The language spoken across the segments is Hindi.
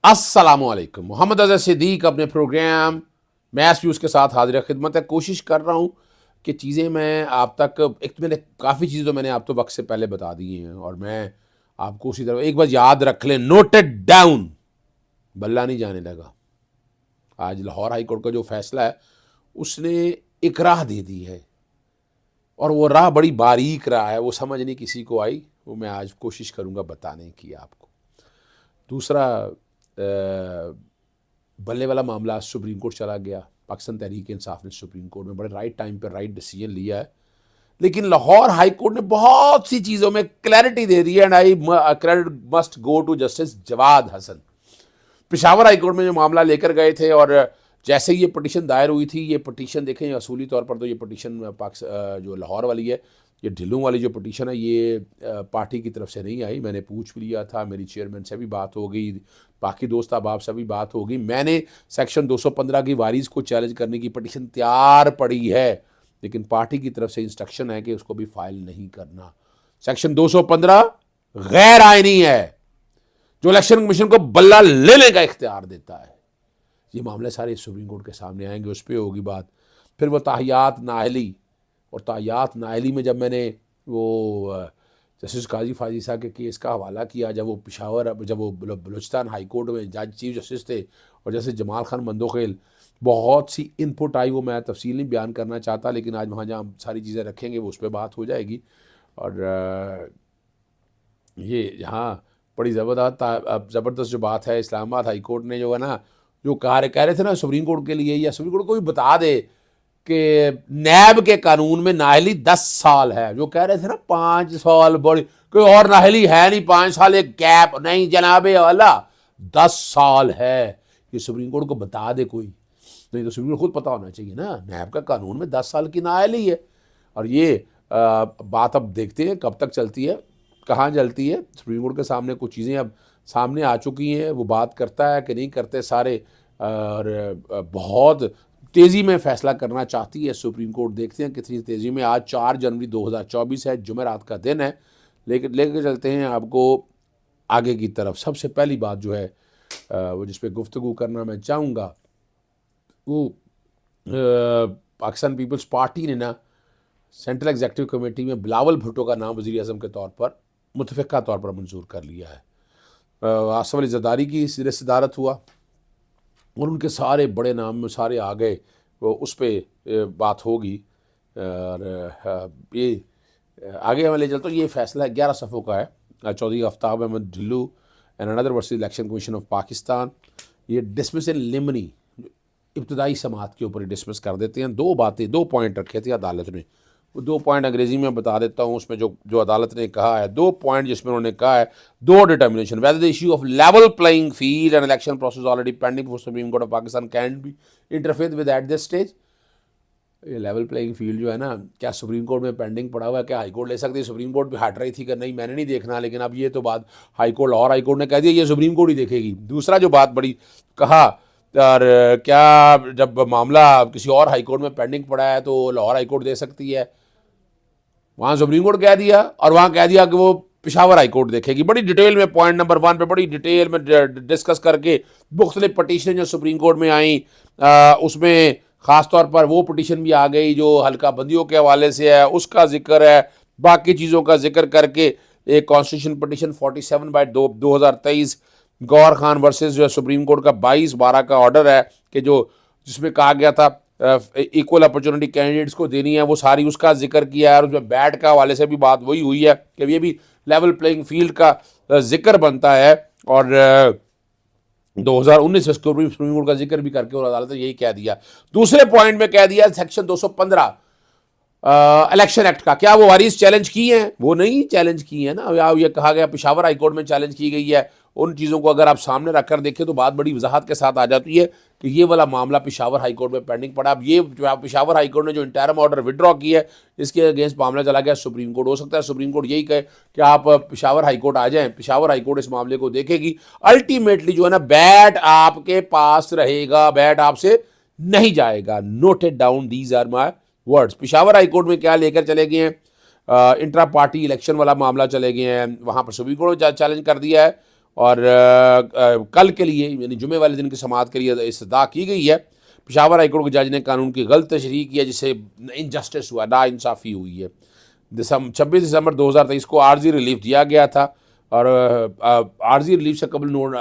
अस्सलामुअलैकुम। मोहम्मद अज़हर सिद्दीक अपने प्रोग्राम मैथ्स व्यूज़ के साथ हाजिर खिदमत है। कोशिश कर रहा हूँ कि चीज़ें मैं आप तक, एक तो मैंने काफ़ी चीज़ें तो मैंने आप तो वक्त से पहले बता दी हैं, और मैं आपको उसी तरह एक बार याद रख लें, नोटेड डाउन, बल्ला नहीं जाने लगा। आज लाहौर हाई कोर्ट का जो फैसला है उसने एक राह दे दी है, और वो राह बड़ी बारीक राह है, वो समझ नहीं किसी को आई, वो मैं आज कोशिश करूँगा बताने की आपको। दूसरा, बल्ले वाला मामला सुप्रीम कोर्ट चला गया। पाकिस्तान तहरीक इंसाफ ने सुप्रीम कोर्ट में बड़े राइट टाइम पे राइट डिसीजन लिया है, लेकिन लाहौर हाई कोर्ट ने बहुत सी चीज़ों में क्लैरिटी दे दी है, and I credit must go to justice Jawad Hasan. Peshawar high court में जो मामला लेकर गए थे, और जैसे ये पटिशन दायर हुई थी, ये पटिशन देखें असूली तौर पर तो ये पटिशन जो लाहौर वाली है, ये ढिल्लों वाली जो पटिशन है, ये पार्टी की तरफ से नहीं आई। मैंने पूछ भी लिया था, मेरी चेयरमैन से भी बात हो गई, बाकी दोस्त अहबाब से भी बात होगी। मैंने सेक्शन 215 की वारीज को चैलेंज करने की पटिशन तैयार पड़ी है, लेकिन पार्टी की तरफ से इंस्ट्रक्शन है कि उसको भी फाइल नहीं करना। सेक्शन 215 गैर आईनी है, जो इलेक्शन कमीशन को बल्ला लेने का इख्तियार देता है। ये मामले सारे सुप्रीम कोर्ट के सामने आएंगे, उस पर होगी बात। फिर वो ताहियात नाअहली, और ताहियात नाअहली में जब मैंने वो जस्टिस काजी फाजी साहब के केस का हवाला किया, जब वो पेशावर, जब वो बलूचिस्तान हाई कोर्ट में जज चीफ जस्टिस थे, और जैसे जमाल खान मंदोखेल, बहुत सी इनपुट आई, वो मैं तफसील नहीं बयान करना चाहता, लेकिन आज वहाँ जहाँ सारी चीज़ें रखेंगे वो उस पर बात हो जाएगी। और ये यहाँ बड़ी ज़बरदस्त जो बात है, इस्लामाबाद हाई कोर्ट ने जो है ना, जो कह रहे थे ना सुप्रीम कोर्ट के लिए, या सुप्रीम कोर्ट को भी बता दे कि नैब के कानून में नाअहली 10 साल है। जो कह रहे थे ना 5 साल, बड़ी कोई और नाअहली है नहीं, 5 साल एक गैप नहीं जनाबे वाला, 10 साल है। ये सुप्रीम कोर्ट को बता दे कोई, नहीं तो सुप्रीम कोर्ट खुद पता होना चाहिए ना, नैब का कानून में 10 साल की नाअहली है। और ये बात अब देखते हैं कब तक चलती है, कहाँ चलती है। सुप्रीम कोर्ट के सामने कुछ चीज़ें अब सामने आ चुकी हैं, वो बात करता है कि नहीं करते सारे, और बहुत तेज़ी में फ़ैसला करना चाहती है सुप्रीम कोर्ट। देखते हैं कितनी तेज़ी में। आज 4 जनवरी 2024 है, जुमेरात का दिन है। लेकर चलते हैं आपको आगे की तरफ। सबसे पहली बात जो है वो जिस पे गुफ्तगू करना मैं चाहूँगा, वो पाकिस्तान पीपल्स पार्टी ने ना सेंट्रल एग्जीक्यूटिव कमेटी में बिलावल भुट्टो का नाम वज़ीर आज़म के तौर पर मुतफ़िक़ा तौर पर मंजूर कर लिया है। आसिफ अली ज़रदारी की सदारत हुआ, और उनके सारे बड़े नाम सारे आ गए, वो उस पर बात होगी। और ये आगे मैं ले चलता हूँ। ये फैसला 11 सफ़ों का है। Chaudhry Aftab Ahmed Dhillu and another versus election commission of Pakistan, ये डिसमिस इन लिमनी, इब्तदाई समात के ऊपर डिसमिस कर देते हैं। 2 बातें, 2 पॉइंट रखे थे अदालत ने, वो 2 पॉइंट अंग्रेज़ी में बता देता हूँ। उसमें जो अदालत ने कहा है, 2 पॉइंट जिसमें उन्होंने कहा है, 2 determination, whether the issue of level playing field and election process already pending for supreme court of Pakistan can be interfere with at this stage. ये लेवल प्लेइंग फील्ड जो है ना, क्या सुप्रीम कोर्ट में पेंडिंग पड़ा हुआ है, क्या हाई कोर्ट ले सकती है? सुप्रीम कोर्ट भी हट रही थी कि नहीं, मैंने नहीं देखना, लेकिन अब ये तो बात high court, Lahore high court ने कह दिया ये सुप्रीम कोर्ट ही देखेगी। दूसरा जो बात बड़ी कहा, और क्या जब मामला किसी और हाई कोर्ट में पेंडिंग पड़ा है तो लाहौर हाई कोर्ट दे सकती है? वहाँ सुप्रीम कोर्ट कह दिया, और वहाँ कह दिया कि वो पेशावर हाई कोर्ट देखेगी। बड़ी डिटेल में पॉइंट नंबर 1 पे बड़ी डिटेल में डिस्कस करके मुख्तलिफ पटिशन जो सुप्रीम कोर्ट में आई, उसमें ख़ास तौर पर वो पटिशन भी आ गई जो हल्का बंदियों के हवाले से है, उसका जिक्र है, बाकी चीज़ों का जिक्र करके एक कॉन्स्टिट्यूशन पटिशन 47/2023 गौर खान वर्सेस जो है सुप्रीम कोर्ट का 22/12 का ऑर्डर है, कि जो जिसमें कहा गया था इक्वल अपॉर्चुनिटी कैंडिडेट्स को देनी है, वो सारी उसका जिक्र किया है। और उसमें बैट का हवाले से भी बात वही हुई है कि ये भी लेवल प्लेइंग फील्ड का जिक्र बनता है, और 2019 में सुप्रीम कोर्ट का जिक्र भी करके और अदालत ने यही कह दिया। दूसरे पॉइंट में कह दिया सेक्शन 215 इलेक्शन एक्ट का, क्या वो वारीज चैलेंज की हैं? वो नहीं चैलेंज की है ना। ये कहा गया पेशावर हाई कोर्ट में चैलेंज की गई है। उन चीज़ों को अगर आप सामने रखकर देखें तो बात बड़ी वजाहत के साथ आ जाती है कि ये वाला मामला पेशावर हाई कोर्ट में पेंडिंग पड़ा। अब ये पेशावर हाई कोर्ट ने जो इंटरिम ऑर्डर विड्रॉ किया है, इसके अगेंस्ट मामला चला गया सुप्रीम कोर्ट। हो सकता है सुप्रीम कोर्ट यही कहे कि आप पेशावर हाई कोर्ट आ जाएं, पेशावर हाई कोर्ट इस मामले को देखेगी। अल्टीमेटली जो है ना, बैट आपके पास रहेगा, बैट आपसे नहीं जाएगा। Noted down, these are my words. Peshawar high court में क्या लेकर चले गए हैं, इंट्रा पार्टी इलेक्शन वाला मामला चले गए हैं, वहाँ पर सुप्रीम कोर्ट ने चैलेंज कर दिया है, और कल के लिए यानी जुमे वाले दिन की समाअत के लिए इस्तदा की गई है। पेशावर हाईकोर्ट के जज ने कानून की गलत तशरीह की है, जिससे इनजस्टिस हुआ, नाइंसाफ़ी हुई है। 26 दिसंबर 2023 को आर्जी रिलीफ दिया गया था और आर्जी रिलीफ से कबल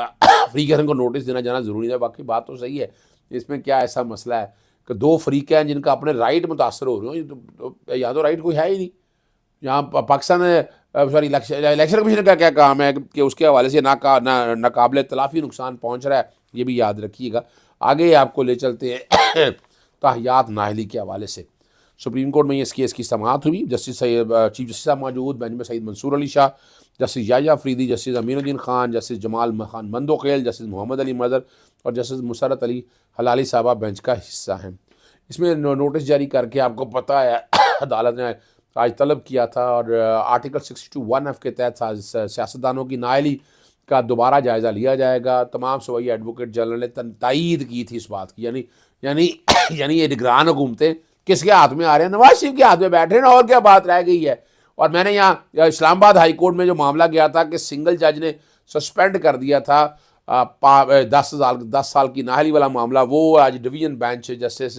फ्रीकरन को नोटिस देना जाना ज़रूरी है। बाकी बात तो सही है, इसमें क्या ऐसा मसला है कि दो फ्रीक हैं जिनका अपने राइट मुतासर हो रहे हो, या तो राइट कोई है ही नहीं। यहाँ पाकिस्तान सॉरी इलेक्शन कमीशन का क्या काम है कि उसके हवाले से नाकाबिल तलाफ़ी नुकसान पहुँच रहा है, ये भी याद रखिएगा। आगे आपको ले चलते हैं ताहियात नाहली के हवाले से। सुप्रीम कोर्ट में इस केस की समाअत हुई। जस्टिस चीफ जस्टिस साहब मौजूद, bench Syed Mansoor Ali Shah, justice Yahya Afridi, justice Aminuddin Khan, justice Jamal Khan Mandokhel, justice Muhammad Ali Mazhar और जस्टिस मुसरत अली हलाली साहबा बेंच का हिस्सा हैं। इसमें नोटिस जारी करके आपको पता है अदालत ने आज तलब किया था और आर्टिकल 62(1)(f) के तहत सियासतदानों की नाअहली का दोबारा जायज़ा लिया जाएगा। तमाम सूबाई एडवोकेट जनरल ने तायीद की थी इस बात की, यानी ये निगरान हुकूमतें किसके हाथ में आ रहे हैं? नवाज शरीफ के हाथ में बैठ रहे हैं, और क्या बात रह गई है। और मैंने यहाँ इस्लामाबाद हाई कोर्ट में जो मामला गया था कि सिंगल जज ने सस्पेंड कर दिया था 10 साल की नाहली वाला मामला, वो आज डिवीजन बेंच जस्टिस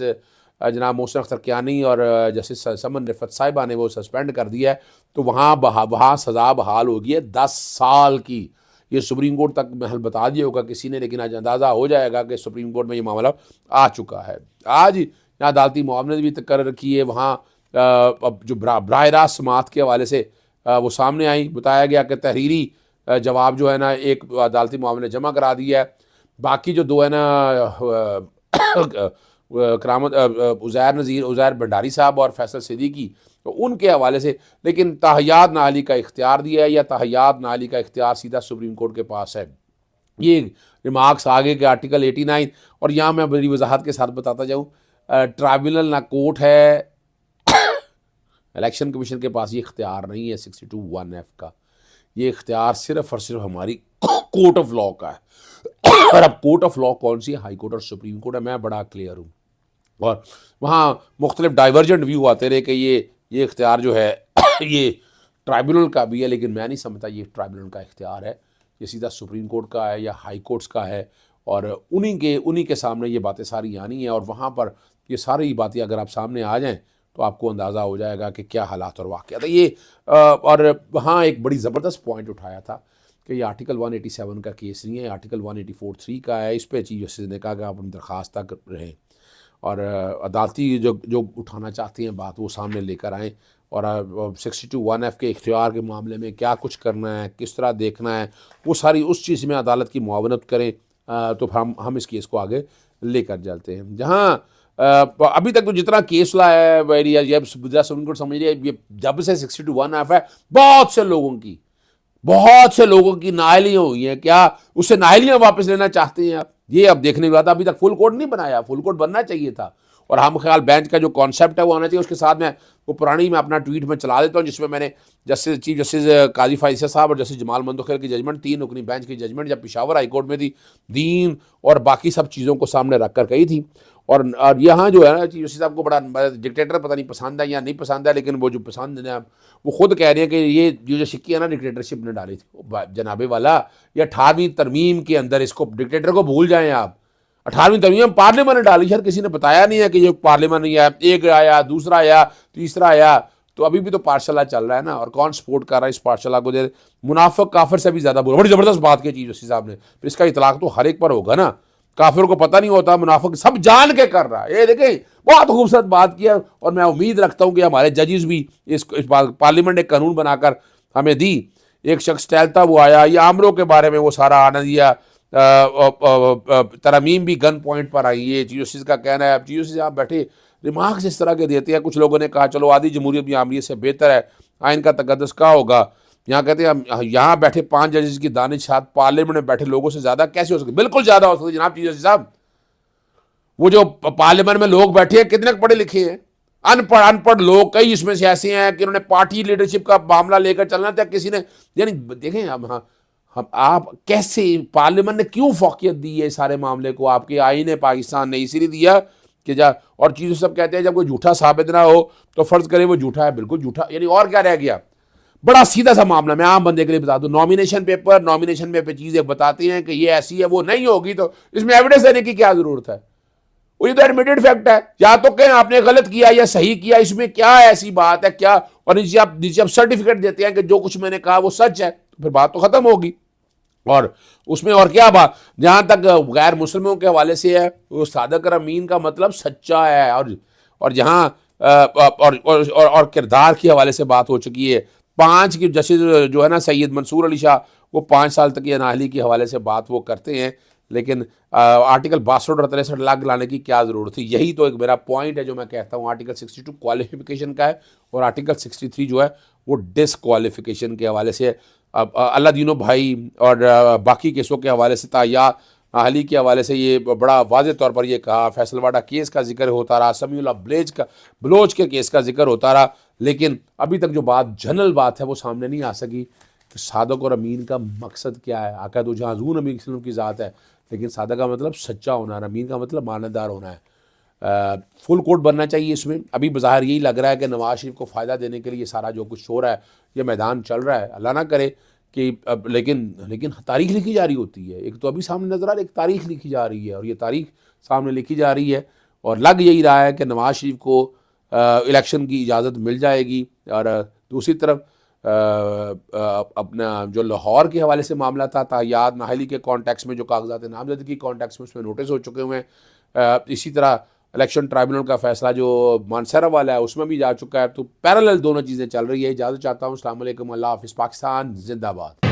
जनाब मोहसिन अख्तर कियानी और जस्टिस समन रिफत साहिबा ने वो सस्पेंड कर दिया है। तो वहाँ सज़ा बहाल हो गई है 10 साल की। ये सुप्रीम कोर्ट तक महल बता दिया होगा किसी ने, लेकिन आज अंदाज़ा हो जाएगा कि सुप्रीम कोर्ट में ये मामला आ चुका है। आज यहाँ अदालती मुआवनत भी कर रखी है। वहाँ जो बराह रास्त समाअत के हवाले से वो सामने आई, बताया गया कि तहरीरी जवाब जो है ना एक अदालती मुआवने जमा करा दिया है। बाकी जो दो है ना करामत उज़ैर नज़ीर, उज़ैर भंडारी साहब और फैसल सिद्दीकी, तो उनके हवाले से, लेकिन ताहियात नाअहली का इख्तियार दिया है या ताहियात नाअहली का इख्तियार सीधा सुप्रीम कोर्ट के पास है। ये रिमार्क्स आगे के आर्टिकल 89, और यहाँ मैं बड़ी वजाहत के साथ बताता जाऊँ, ट्राइब्यूनल ना कोर्ट है, इलेक्शन कमीशन के पास ये इख्तियार नहीं है 62(1)(f) का। ये इख्तियार सिर्फ और सिर्फ हमारी कोर्ट ऑफ लॉ का है। और अब कोर्ट ऑफ लॉ कौन सी है? हाई कोर्ट और सुप्रीम कोर्ट है। मैं बड़ा क्लियर हूँ, और वहाँ मुख्तलिफ डाइवर्जेंट व्यू आते रहे कि ये इख्तियार जो है ये ट्राइब्यूनल का भी है, लेकिन मैं नहीं समझता ये ट्राइब्यूनल का इख्तियार है। ये सीधा सुप्रीम कोर्ट का है या हाई कोर्ट्स का है, और उन्हीं के सामने ये बातें सारी आनी है। और वहाँ पर ये सारी बातें अगर आप सामने आ जाएँ तो आपको अंदाज़ा हो जाएगा कि क्या हालात और वाक़या था ये। और वहाँ एक बड़ी ज़बरदस्त पॉइंट उठाया था कि ये आर्टिकल 187 का केस नहीं है, आर्टिकल 184(3) का है। इस पर चीफ जस्टिस ने कहा कि आप अपनी दरख्वास्त तक रहें और अदालती जो उठाना चाहते हैं बात वो सामने लेकर आएँ, और 62(1)(f) के इख्तियार के मामले में क्या कुछ करना है, किस तरह देखना है, वो सारी उस चीज़ में अदालत की मुआवनत करें। तो हम इस केस को आगे लेकर चलते हैं। जहाँ अभी तक तो जितना केस ला है सुप्रीम कोर्ट समझ रही है, जब से 62(1)(f) है, बहुत से लोगों की नाअहलियाँ हुई हैं। क्या उससे नाअहलियाँ वापस लेना चाहते हैं आप? ये अब देखने की बात है। अभी तक फुल कोर्ट नहीं बनाया, फुल कोर्ट बनना चाहिए था। और हम ख्याल बेंच का जो कॉन्सेप्ट है वो आना चाहिए। उसके साथ में वो पुरानी मैं अपना ट्वीट में चला देता हूँ, जिसमें मैंने चीफ जस्टिस काजी फाइज़ साहब और जस्टिस जमाल मंदोखेल की जजमेंट, 3 रुकनी बेंच की जजमेंट जब पेशावर हाई कोर्ट में थी, दीन और बाकी सब चीज़ों को सामने रख कर कही थी। और यहाँ जो है ना चीफ जस्टिस साहब को बड़ा डिक्टेटर पता नहीं पसंद है या नहीं पसंद है, लेकिन वो जो पसंद है वो खुद कह रहे हैं कि ये जो शिक्की है ना डिक्टेटरशिप ने डाली थी। जनाबे वाला, ये 18वीं तरमीम के अंदर इसको डिक्टेटर को भूल जाएँ आप। 18वीं तरमीम पार्लियामेंट ने डाली, शायद किसी ने बताया नहीं है कि ये पार्लियामेंट नहीं आया, एक आया, दूसरा आया, तीसरा आया। तो अभी भी तो पाठशाला चल रहा है ना, और कौन सपोर्ट कर रहा है इस पाठशाला को? दे मुनाफिक काफिर से भी ज़्यादा बोला। बड़ी ज़बरदस्त बात की चीफ जस्टिस साहब ने, फिर इसका इतलाक तो हर एक पर होगा ना। काफिर को पता नहीं होता, मुनाफिक सब जान के कर रहा है। ये देखें, बहुत खूबसूरत बात किया, और मैं उम्मीद रखता हूँ कि हमारे जजेस भी इस पार्लियामेंट ने कानून बनाकर हमें दी। एक शख्स टहलता वो आया, ये आमरों के बारे में वो सारा आनंद दिया, तरमीम भी गन पॉइंट पर आई। ये चीफ जस्टिस का कहना है। अब चीफ जस्टिस आप बैठे रिमार्क्स इस तरह के देते हैं। कुछ लोगों ने कहा चलो आधी जमहूरियत भी आमरीत से बेहतर है, आइन का तकद्दुस क्या होगा। यहाँ कहते हैं यहाँ बैठे 5 जजेस की दानिश पार्लियामेंट में बैठे लोगों से ज़्यादा कैसे हो सकती? बिल्कुल ज़्यादा हो सकती जनाब चीफ जस्टिस साहब। वो जो पार्लियामेंट में लोग बैठे हैं कितने पढ़े लिखे हैं? अनपढ़ लोग कई इसमें से ऐसे हैं कि उन्होंने पार्टी लीडरशिप का मामला लेकर चलना था। किसी ने यानी देखें अब हम आप कैसे, पार्लियामेंट ने क्यों फौकियत दी है सारे मामले को? आपके आईन पाकिस्तान ने इसीलिए दिया कि और चीज़ें सब कहते हैं जब कोई झूठा साबित ना हो तो फ़र्ज़ करें वो झूठा है, बिल्कुल झूठा, यानी और क्या रह गया? बड़ा सीधा सा मामला, मैं आम बंदे के लिए बता दूं, नॉमिनेशन पेपर चीजें बताते हैं कि ये ऐसी है, वो नहीं होगी, तो इसमें एविडेंस देने की क्या जरूरत है? वो ये तो एडमिटेड फैक्ट है, या तो कहें आपने गलत किया या सही किया, इसमें क्या ऐसी बात है क्या? और नीचे आप सर्टिफिकेट देते हैं कि जो कुछ मैंने कहा वो सच है, तो फिर बात तो खत्म होगी। और उसमें और क्या बात, जहां तक गैर मुस्लिमों के हवाले से है, वो सादिक और अमीन का मतलब सच्चा है, और जहां और किरदार के हवाले से बात हो चुकी है, 5 की जस्टिस जो है ना सैयद मंसूर अली शाह, वो 5 साल तक की नाअहली के हवाले से बात वो करते हैं, लेकिन आर्टिकल 62 और 63 लाग लाने की क्या ज़रूरत थी? यही तो एक मेरा पॉइंट है जो मैं कहता हूँ। आर्टिकल 62 क्वालिफिकेशन का है और आर्टिकल 63 जो है वो डिसक्वालिफिकेशन के हवाले से। अब अल्लाह दीनो भाई और बाकी केसों के हवाले से ताया नाअहली के हवाले से ये बड़ा वाज़ेह तौर पर ये कहा, फैसलवाड़ा केस का जिक्र होता रहा, समीउल्लाह बलोच के केस का जिक्र होता रहा, लेकिन अभी तक जो बात जनरल बात है वो सामने नहीं आ सकी कि सादिक और अमीन का मकसद क्या है। आका तो जहाँ हज़ूर नबी वसल्लम की ज़ात है, लेकिन सादिक का मतलब सच्चा होना है, अमीन का मतलब मानदार होना है। फुल कोर्ट बनना चाहिए इसमें। अभी बाहर यही लग रहा है कि नवाज शरीफ को फ़ायदा देने के लिए सारा जो कुछ हो रहा है, ये मैदान चल रहा है, अल्लाह ना करे कि अब, लेकिन तारीख लिखी जा रही होती है। एक तो अभी सामने नजर आ रहा है, एक तारीख लिखी जा रही है, और ये तारीख सामने लिखी जा रही है, और लग यही रहा है कि नवाज शरीफ को इलेक्शन की इजाज़त मिल जाएगी। और दूसरी तरफ अपना जो लाहौर के हवाले से मामला था, तायाद नाअहली के कॉन्टेक्स्ट में जो कागजात नामजदगी कॉन्टेक्स्ट में उसमें नोटिस हो चुके हुए हैं। इसी तरह इलेक्शन ट्राइब्यूनल का फैसला जो मानसरा वाला है उसमें भी जा चुका है। तो पैरेलल दोनों चीज़ें चल रही है। इजाज़त चाहता हूँ। अस्सलाम वालेकुम, अल्लाह हाफ़िज़। पाकिस्तान जिंदाबाद।